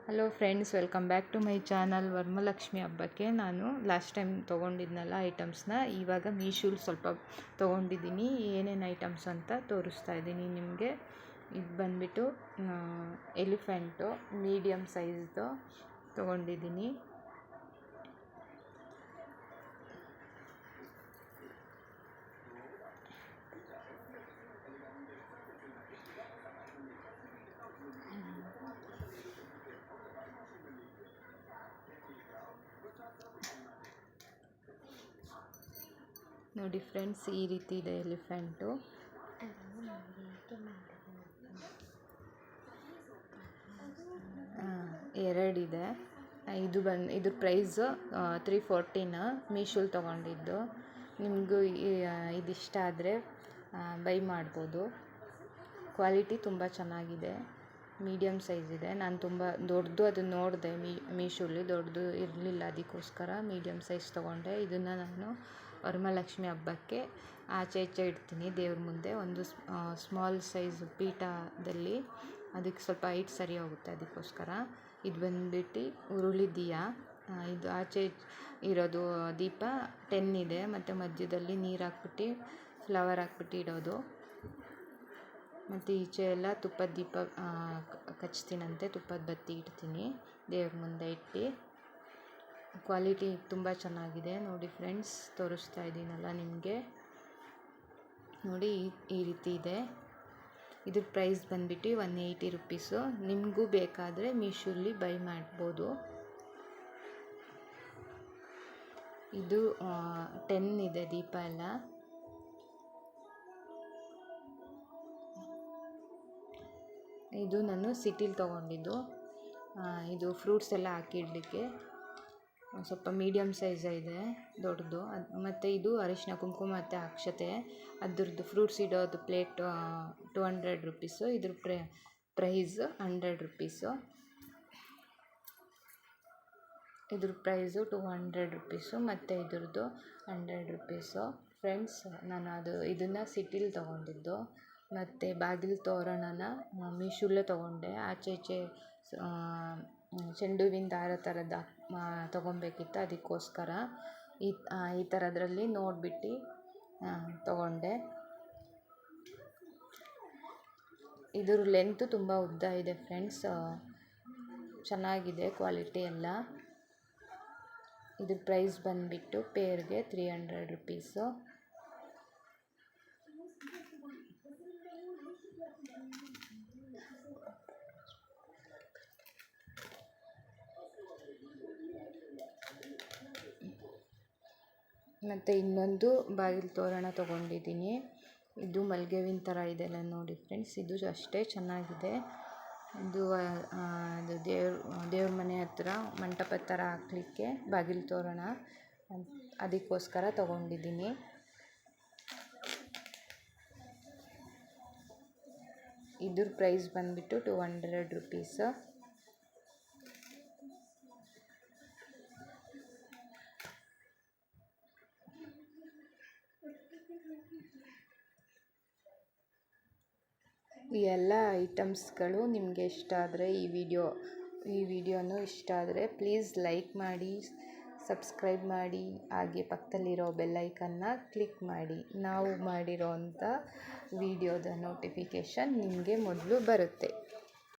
Hello friends, welcome back to my channel. Varamahalakshmi ಹಬ್ಬಕ್ಕೆ ನಾನು last time ತೊಗೊಂಡಿದ್ನಲ್ಲ ಐಟಮ್ಸ್ನ ಇವಾಗ ಮೀಶೋಲಿ ಸ್ವಲ್ಪ ತೊಗೊಂಡಿದ್ದೀನಿ. ಏನೇನು ಐಟಮ್ಸ್ ಅಂತ ತೋರಿಸ್ತಾ ಇದ್ದೀನಿ ನಿಮಗೆ. ಇದು ಬಂದುಬಿಟ್ಟು ಎಲಿಫೆಂಟು ಮೀಡಿಯಮ್ ಸೈಜ್ದು ತೊಗೊಂಡಿದ್ದೀನಿ. ನೋಡಿ ಫ್ರೆಂಡ್ಸ್, ಈ ರೀತಿ ಇದೆ ಎಲಿಫೆಂಟು. ಎರಡಿದೆ. ಇದ್ರ ಪ್ರೈಸು 314 ಮೀಶೋಲಿ ತೊಗೊಂಡಿದ್ದು. ನಿಮಗೂ ಇದಿಷ್ಟ ಆದರೆ ಬೈ ಮಾಡ್ಬೋದು. ಕ್ವಾಲಿಟಿ ತುಂಬ ಚೆನ್ನಾಗಿದೆ. ಮೀಡಿಯಮ್ ಸೈಜ್ ಇದೆ. ನಾನು ತುಂಬ ದೊಡ್ಡದು ಅದನ್ನು ನೋಡಿದೆ ಮೀಶೋಲಿ, ದೊಡ್ಡದು ಇರಲಿಲ್ಲ, ಅದಕ್ಕೋಸ್ಕರ ಮೀಡಿಯಮ್ ಸೈಜ್ ತೊಗೊಂಡೆ. ಇದನ್ನು ನಾನು ವರಮಹಾಲಕ್ಷ್ಮಿ ಹಬ್ಬಕ್ಕೆ ಆಚೆ ಈಚೆ ಇಡ್ತೀನಿ ದೇವ್ರ ಮುಂದೆ. ಒಂದು ಸ್ಮಾಲ್ ಸೈಜ್ ಪೀಠದಲ್ಲಿ, ಅದಕ್ಕೆ ಸ್ವಲ್ಪ ಹೈಟ್ ಸರಿ ಹೋಗುತ್ತೆ, ಅದಕ್ಕೋಸ್ಕರ. ಇದು ಬಂದುಬಿಟ್ಟು ಉರುಳಿ ದಿಯಾ. ಇದು ಆಚೆ ಇರೋದು ದೀಪ 10 ಇದೆ, ಮತ್ತು ಮಧ್ಯದಲ್ಲಿ ನೀರು ಹಾಕ್ಬಿಟ್ಟು ಫ್ಲವರ್ ಹಾಕ್ಬಿಟ್ಟು ಇಡೋದು. ಮತ್ತು ಈಚೆ ಎಲ್ಲ ತುಪ್ಪದ ದೀಪ ಕಚ್ತೀನಂತೆ, ತುಪ್ಪದ ಬತ್ತಿ ಇಡ್ತೀನಿ ದೇವ್ರ ಮುಂದೆ ಇಟ್ಟು. ಕ್ವಾಲಿಟಿ ತುಂಬ ಚೆನ್ನಾಗಿದೆ. ನೋಡಿ ಫ್ರೆಂಡ್ಸ್, ತೋರಿಸ್ತಾ ಇದ್ದೀನಲ್ಲ ನಿಮಗೆ. ನೋಡಿ ಈ ರೀತಿ ಇದೆ. ಇದ್ರ ಪ್ರೈಸ್ ಬಂದುಬಿಟ್ಟು 180 ರುಪೀಸು. ನಿಮಗೂ ಬೇಕಾದರೆ ಮೀಶೋಲಿ ಬೈ ಮಾಡ್ಬೋದು. ಇದು 10 ಇದೆ ದೀಪ ಎಲ್ಲ. ಇದು ನಾನು ಸಿಟಿಲಿ ತೊಗೊಂಡಿದ್ದು. ಇದು ಫ್ರೂಟ್ಸ್ ಎಲ್ಲ ಹಾಕಿಡಲಿಕ್ಕೆ ಸ್ವಲ್ಪ ಮೀಡಿಯಮ್ ಸೈಜ್ ಇದೆ, ದೊಡ್ಡದು. ಮತ್ತು ಇದು ಅರಿಶಿನ ಕುಂಕುಮ ಮತ್ತು ಅಕ್ಷತೆ, ಅದ್ರದ್ದು ಫ್ರೂಟ್ಸ್ ಇಡೋದು ಪ್ಲೇಟ್ 200 ರುಪೀಸು. ಇದ್ರ ಪ್ರೈಸ್ 100 ರುಪೀಸು. ಇದ್ರ ಪ್ರೈಸು 200 ರುಪೀಸು, ಮತ್ತು ಇದ್ರದ್ದು 100 ರುಪೀಸು. ಫ್ರೆಂಡ್ಸ್, ನಾನು ಇದನ್ನು ಸಿಟಿಲಿ ತೊಗೊಂಡಿದ್ದು. ಮತ್ತು ಬಾಗಿಲು ತೋರಣನ ಮೀಶೋಲ್ಲೇ ತೊಗೊಂಡೆ. ಆಚೆ ಈಚೆ ಚೆಂಡು ಹೂವಿನ ದಾರ ಥರದ್ದು ತೊಗೊಬೇಕಿತ್ತು, ಅದಕ್ಕೋಸ್ಕರ ಈ ಥರದ್ರಲ್ಲಿ ನೋಡಿಬಿಟ್ಟು ತೊಗೊಂಡೆ. ಇದ್ರ ಲೆಂತು ತುಂಬ ಉದ್ದ ಇದೆ ಫ್ರೆಂಡ್ಸ್. ಚೆನ್ನಾಗಿದೆ ಕ್ವಾಲಿಟಿ ಎಲ್ಲ. ಇದ್ರ ಪ್ರೈಸ್ ಬಂದುಬಿಟ್ಟು ಪೇರ್ಗೆ 300 ರುಪೀಸು. ಮತ್ತು ಇನ್ನೊಂದು ಬಾಗಿಲು ತೋರಣ ತೊಗೊಂಡಿದ್ದೀನಿ. ಇದು ಮಲ್ಲಿಗೆ ಹೂವಿನ ಥರ ಇದೆಲ್ಲ ನೋಡಿ ಫ್ರೆಂಡ್ಸ್. ಇದು ಅಷ್ಟೇ ಚೆನ್ನಾಗಿದೆ. ಇದು ದೇವ್ರ ಮನೆ ಹತ್ರ ಮಂಟಪದ ಥರ ಹಾಕಲಿಕ್ಕೆ ಬಾಗಿಲು ತೋರಣ, ಅದಕ್ಕೋಸ್ಕರ ತೊಗೊಂಡಿದ್ದೀನಿ. ಇದ್ರ ಪ್ರೈಸ್ ಬಂದುಬಿಟ್ಟು 200 ರುಪೀಸು. ಈ ಎಲ್ಲ ಐಟಮ್ಸ್ಗಳು ನಿಮಗೆ ಇಷ್ಟ ಆದರೆ ಈ ವಿಡಿಯೋನು ಇಷ್ಟ ಆದರೆ ಪ್ಲೀಸ್ ಲೈಕ್ ಮಾಡಿ, ಸಬ್ಸ್ಕ್ರೈಬ್ ಮಾಡಿ, ಹಾಗೆ ಪಕ್ಕದಲ್ಲಿರೋ ಬೆಲ್ಲೈಕನ್ನ ಕ್ಲಿಕ್ ಮಾಡಿ. ನಾವು ಮಾಡಿರೋ ಅಂಥ ವಿಡಿಯೋದ ನೋಟಿಫಿಕೇಷನ್ ನಿಮಗೆ ಮೊದಲು ಬರುತ್ತೆ.